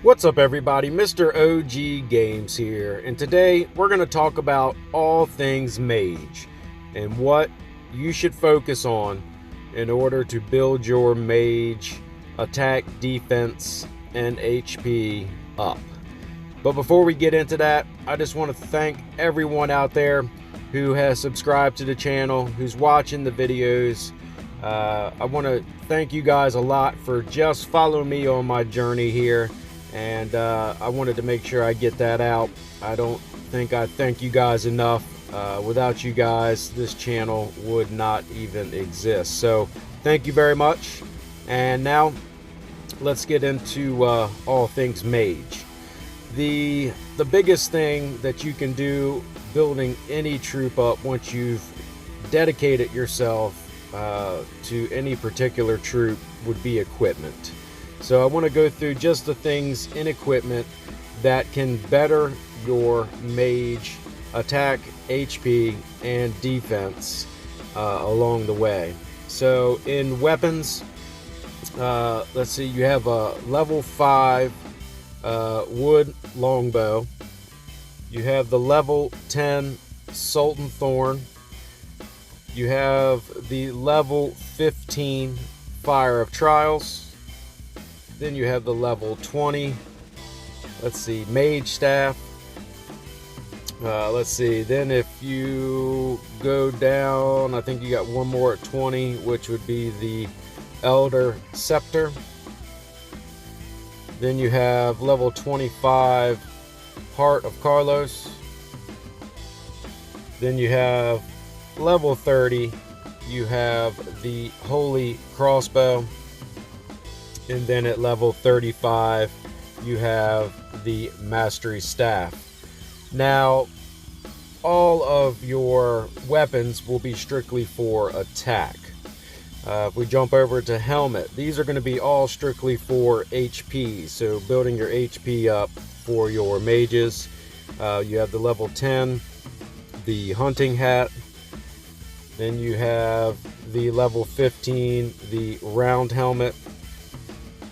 What's up everybody, Mr. OG Games here, and today we're going to talk about all things Mage and what you should focus on in order to build your Mage attack, defense, and HP up. But before we get into that, I just want to thank everyone out there who has subscribed to the channel, who's watching the videos. I want to thank you guys a lot for just following me on my journey here. And I wanted to make sure I get that out. I don't think I thank you guys enough. Without you guys, this channel would not even exist. So thank you very much. And now let's get into all things Mage. The biggest thing that you can do building any troop up once you've dedicated yourself to any particular troop would be equipment. So I want to go through just the things in equipment that can better your Mage attack, HP, and defense along the way. So in weapons, let's see, you have a level 5 wood longbow. You have the level 10 Sultan Thorn. You have the level 15 Fire of Trials. Then you have the level 20, let's see, Mage Staff. Let's see, then if you go down, I think you got one more at 20, which would be the Elder Scepter. Then you have level 25, Heart of Carlos. Then you have level 30, you have the Holy Crossbow. And then at level 35, you have the Mastery Staff. Now, all of your weapons will be strictly for attack. If we jump over to helmet, these are going to be all strictly for HP. So building your HP up for your mages. You have the level 10, the hunting hat. Then you have the level 15, the round helmet.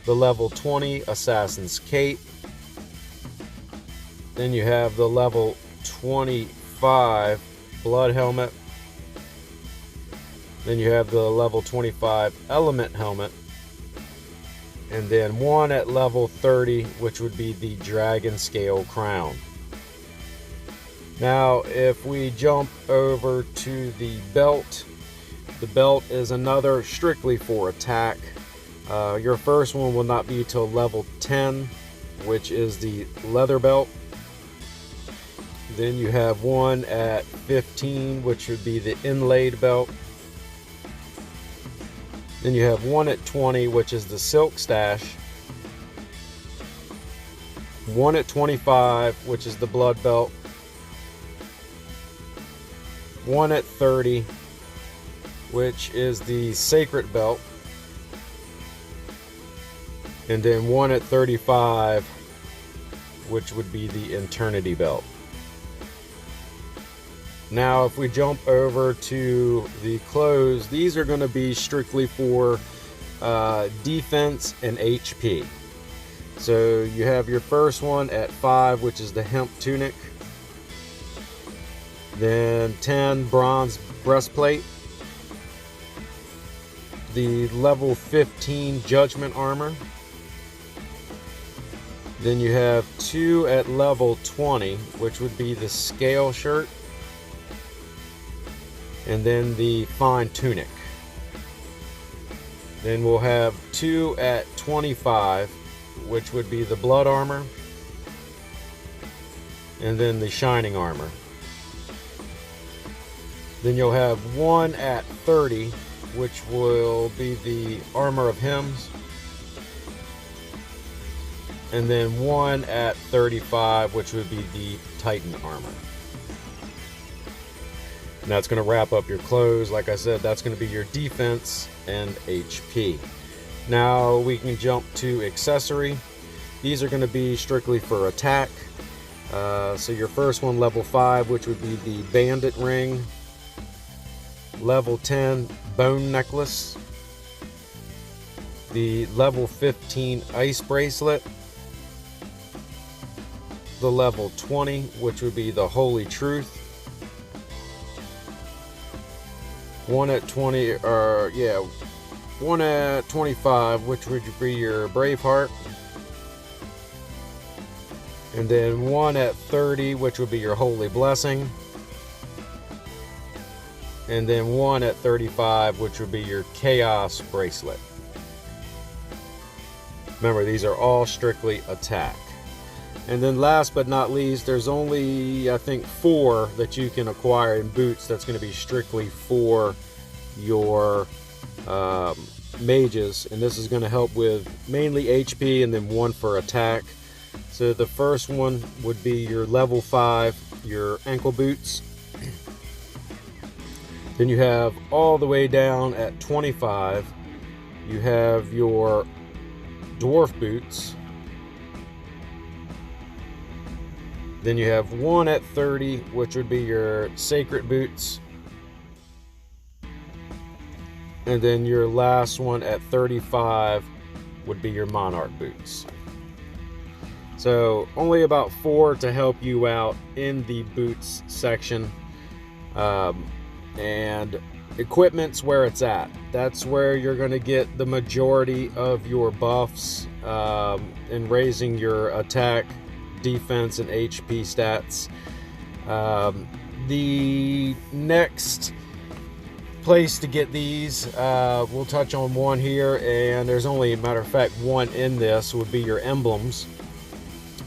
The level 20 Assassin's Cape. Then you have the level 25 Blood Helmet. Then you have the level 25 Element Helmet. And then one at level 30, which would be the Dragon Scale Crown. Now, if we jump over to the belt is another strictly for attack. Your first one will not be till level 10, which is the leather belt. Then you have one at 15, which would be the inlaid belt. Then you have one at 20, which is the silk stash. One at 25, which is the blood belt. One at 30, which is the sacred belt. And then one at 35, which would be the Eternity Belt. Now, if we jump over to the clothes, these are going to be strictly for defense and HP. So you have your first one at 5, which is the hemp tunic. Then 10, bronze breastplate. The level 15 judgment armor. Then you have 2 at level 20, which would be the scale shirt. And then the fine tunic. Then we'll have 2 at 25, which would be the blood armor. And then the shining armor. Then you'll have 1 at 30, which will be the armor of hymns. And then 1 at 35, which would be the Titan armor. And that's going to wrap up your clothes. Like I said, that's going to be your defense and HP. Now we can jump to accessory. These are going to be strictly for attack. So your first one, level 5, which would be the bandit ring. Level 10, bone necklace. The level 15 ice bracelet. the level 20, which would be the Holy Truth. One at 20, one at 25, which would be your Braveheart. And then one at 30, which would be your Holy Blessing. And then one at 35, which would be your Chaos Bracelet. Remember, these are all strictly attack. And then last but not least, there's only, I think, 4 that you can acquire in boots that's going to be strictly for your mages. And this is going to help with mainly HP and then 1 for attack. So the first one would be your level 5, your ankle boots. Then you have all the way down at 25, you have your dwarf boots. Then you have one at 30, which would be your sacred boots. And then your last one at 35 would be your monarch boots. So only about 4 to help you out in the boots section. And equipment's where it's at. That's where you're going to get the majority of your buffs in raising your attack, defense, and HP stats. The next place to get these, we'll touch on one here, and there's only, matter of fact, one in this, would be your emblems.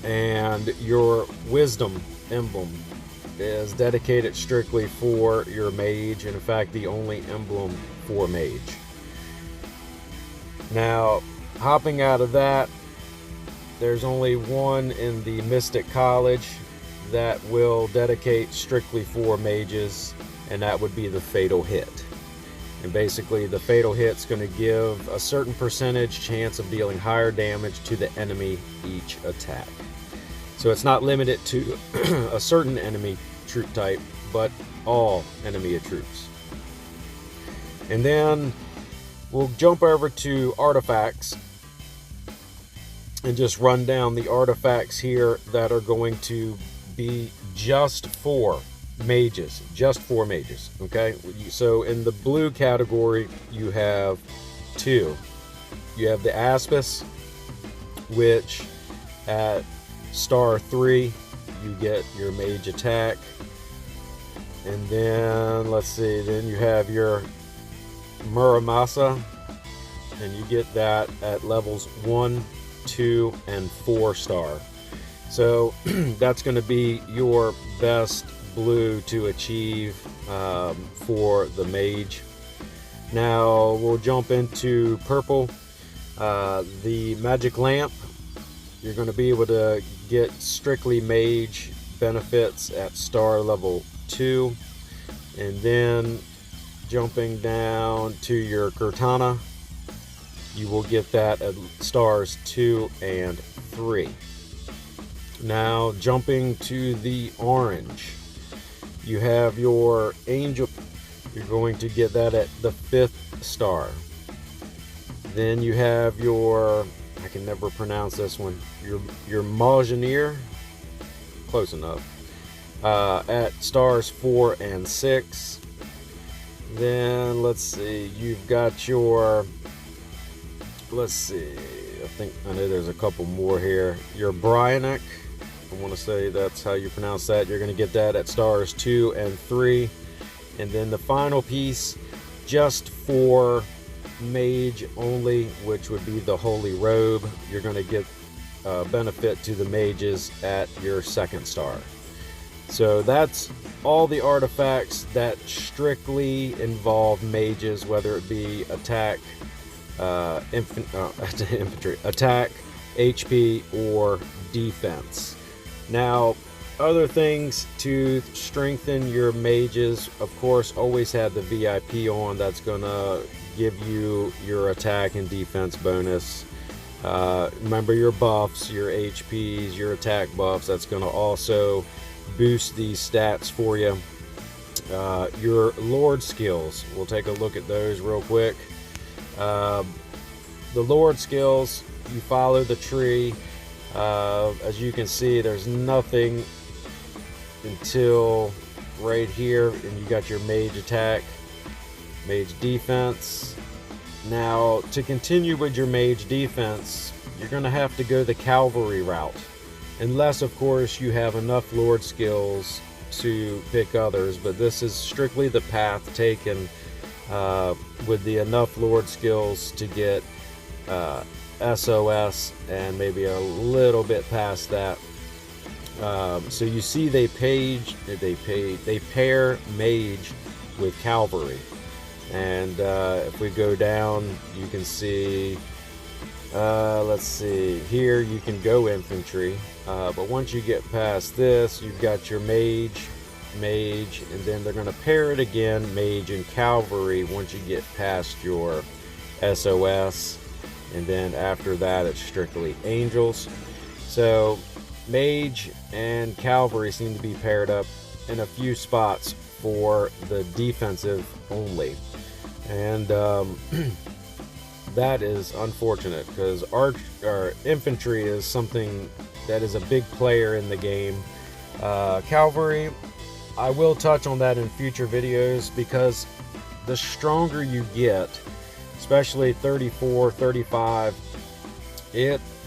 And your wisdom emblem is dedicated strictly for your mage, and in fact the only emblem for mage. Now, hopping out of that, there's only one in the Mystic College that will dedicate strictly for mages, and that would be the Fatal Hit. And basically the Fatal Hit's going to give a certain percentage chance of dealing higher damage to the enemy each attack. So it's not limited to a certain enemy troop type, but all enemy troops. And then we'll jump over to artifacts and just run down the artifacts here that are going to be just for mages, okay? So in the blue category, you have 2. You have the Aspis, which at star 3 you get your mage attack. And then let's see, then you have your Muramasa, and you get that at levels 1, 2, and 4 star. So that's going to be your best blue to achieve for the mage. Now we'll jump into purple. The magic lamp, you're going to be able to get strictly mage benefits at star level 2. And then jumping down to your Cortana, you will get that at stars 2 and 3. Now jumping to the orange, you have your angel, you're going to get that at the 5th star. Then you have your, I can never pronounce this one, your Maugineer, close enough, at stars 4 and 6. Then let's see, you've got your, let's see, I know there's a couple more here. Your Bryonic, I want to say that's how you pronounce that. You're going to get that at stars 2 and 3. And then the final piece, just for mage only, which would be the Holy Robe, you're going to get benefit to the mages at your 2nd star. So that's all the artifacts that strictly involve mages, whether it be attack, infantry, attack, HP, or defense. Now, other things to strengthen your mages, of course, always have the VIP on. That's going to give you your attack and defense bonus. Remember your buffs, your HPs, your attack buffs. That's going to also boost these stats for you. Your Lord skills, we'll take a look at those real quick. The Lord skills, you follow the tree, As you can see, there's nothing until right here, and you got your mage attack, mage defense. Now, to continue with your mage defense, you're going to have to go the cavalry route, unless of course you have enough lord skills to pick others, but this is strictly the path taken with the enough lord skills to get SOS and maybe a little bit past that. So you see they pair mage with cavalry, and if we go down, you can see let's see here, you can go infantry, but once you get past this, you've got your mage, and then they're going to pair it again, mage and cavalry, once you get past your SOS, and then after that it's strictly angels. So mage and cavalry seem to be paired up in a few spots for the defensive only, and that is unfortunate, because infantry is something that is a big player in the game. Cavalry, I will touch on that in future videos, because the stronger you get, especially 34, 35,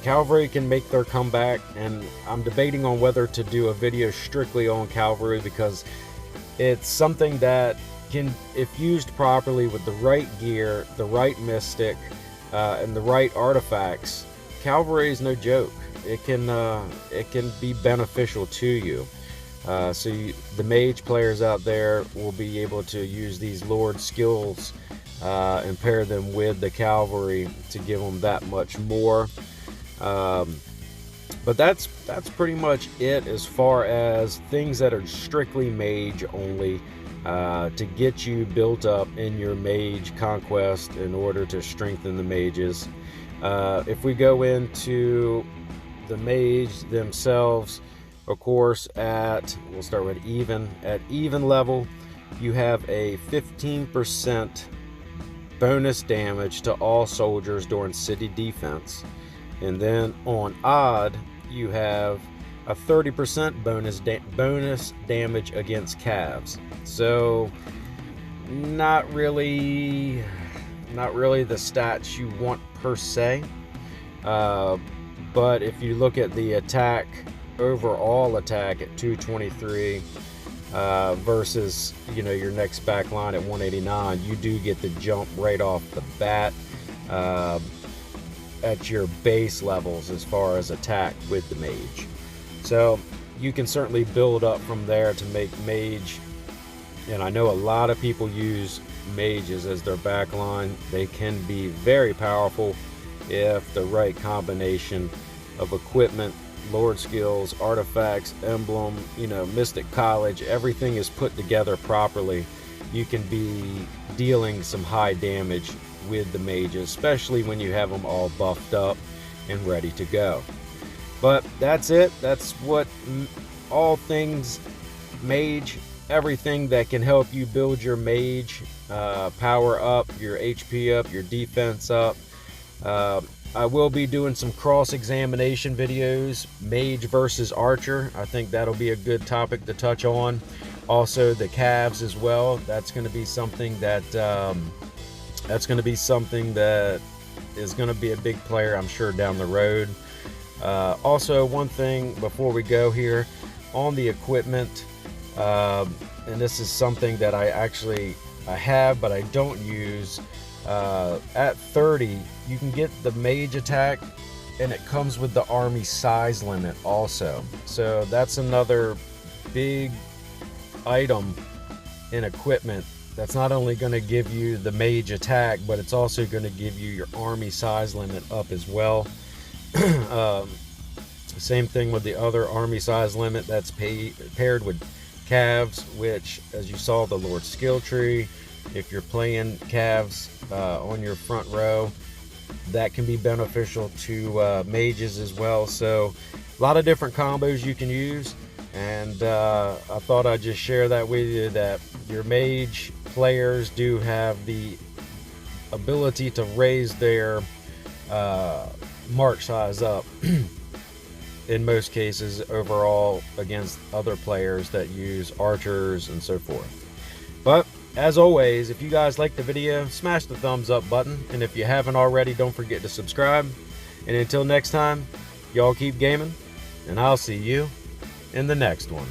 cavalry can make their comeback, and I'm debating on whether to do a video strictly on cavalry, because it's something that can, if used properly with the right gear, the right mystic, and the right artifacts, cavalry is no joke. It can be beneficial to you. The mage players out there will be able to use these lord skills and pair them with the cavalry to give them that much more. But that's pretty much it as far as things that are strictly mage only, to get you built up in your mage conquest in order to strengthen the mages. If we go into the mage themselves, of course, we'll start with even. At even level, you have a 15% bonus damage to all soldiers during city defense, and then on odd, you have a 30% bonus damage against calves. So not really the stats you want per se, but if you look at the attack, overall attack at 223 versus your next back line at 189, you do get the jump right off the bat at your base levels as far as attack with the mage. So you can certainly build up from there to make mage, and I know a lot of people use mages as their back line. They can be very powerful if the right combination of equipment, lord skills, artifacts, emblem, mystic college, everything is put together properly. You can be dealing some high damage with the mages, especially when you have them all buffed up and ready to go. But that's it. That's what all things mage, everything that can help you build your mage, power up, your HP up, your defense up. I will be doing some cross-examination videos, mage versus archer. I think that'll be a good topic to touch on. Also the calves as well. That's going to be something that is going to be a big player, I'm sure, down the road. Also, one thing before we go here on the equipment, and this is something that I have but I don't use. At 30, you can get the mage attack, and it comes with the army size limit also. So that's another big item in equipment that's not only going to give you the mage attack, but it's also going to give you your army size limit up as well. Same thing with the other army size limit that's paired with calves, which, as you saw, the Lord skill tree, if you're playing calves on your front row, that can be beneficial to mages as well. So a lot of different combos you can use, and I thought I'd just share that with you, that your mage players do have the ability to raise their march size up in most cases overall against other players that use archers and so forth. But as always, if you guys like the video, smash the thumbs up button, and if you haven't already, don't forget to subscribe. And until next time, y'all keep gaming, and I'll see you in the next one.